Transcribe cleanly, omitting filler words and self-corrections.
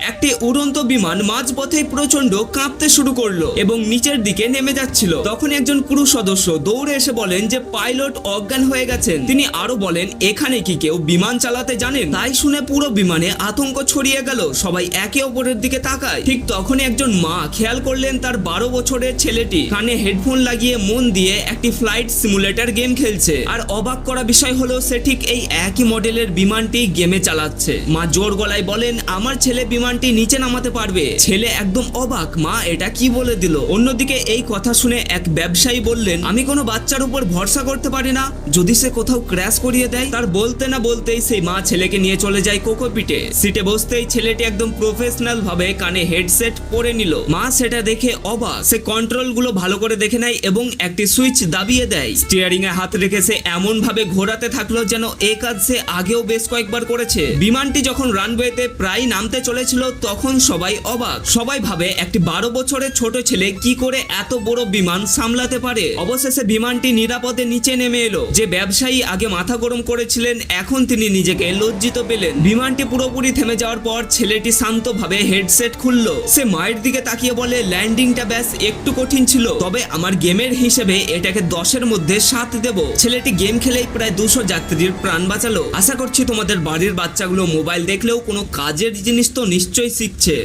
একটি উড়ন্ত বিমান মাঝপথে প্রচন্ড কাঁপতে শুরু করলো এবং নিচের দিকে নেমে যাচ্ছিল। তখন একজন ক্রু সদস্য দৌড়ে এসে বলেন যে পাইলট অজ্ঞান হয়ে গেছেন। তিনি আরো বলেন, এখানে কি কেউ বিমান চালাতে জানেন? তাই শুনে পুরো বিমানে আতঙ্ক ছড়িয়ে গেল। সবাই একে অপরের দিকে তাকায়। ঠিক তখনই একজন মা খেয়াল করলেন তার 12 বছরের ছেলেটি কানে হেডফোন লাগিয়ে মন দিয়ে একটি ফ্লাইট সিমুলেটর গেম খেলছে। আর অবাক করা বিষয় হলো সে ঠিক এই একই মডেলের বিমানটি গেমে চালাচ্ছে। মা জোর গলায় বলেন, আমার ছেলে বিমানটি নিচে নামাতে পারবে। ছেলে একদম অবাক, মা এটা কি বলে দিল। অন্যদিকে এই কথা শুনে এক ব্যবসায়ী বললেন, আমি কোনো বাচ্চার উপর ভরসা করতে পারি না, যদি সে কোথাও ক্র্যাশ করিয়ে দেয়। তার বলতে না বলতেই সেই মা ছেলেকে নিয়ে চলে যায় কোকোপিটে। সিটে বসতেই ছেলেটি একদম প্রফেশনাল ভাবে কানে হেডসেট পরে নিল। মা সেটা দেখে অবাক। সে কন্ট্রোল গুলো ভালো করে দেখে নেয় এবং একটি সুইচ দাবিয়ে দেয়। স্টিয়ারিং এ হাত রেখে সে এমন ভাবে ঘোরাতে থাকলো যেন এই কাজ সে আগেও বেশ কয়েকবার করেছে। বিমানটি যখন রানওয়েতে প্রায় নামতে চলেছিল তখন সবাই অবাক। সবাই ভাবে একটি 12 বছরের ছোট ছেলে কি করে এত বড় বিমান সামলাতে পারে। অবশেষে বিমানটি নিরাপদে নিচে নেমে এলো। যে ব্যবসায়ী আগে মাথা গরম করেছিলেন এখন তিনি নিজেকে লজ্জিত পেলেন। বিমানটি পুরোপুরি থেমে যাওয়ার পর ছেলেটি শান্তভাবে হেডসেট খুললো। সে মায়ের দিকে তাকিয়ে বলে, ল্যান্ডিংটা ব্যাস একটু কঠিন ছিল, তবে আমার গেমের হিসেবে এটাকে 10-এর মধ্যে 7 দেব। ছেলেটি গেম খেলেই প্রায় 200 যাত্রীর প্রাণ বাঁচালো। আশা করছি তোমাদের বাড়ির বাচ্চাগুলো মোবাইল দেখলেও কোনো কাজের জিনিস তো নিশ্চয়ই শিখছে।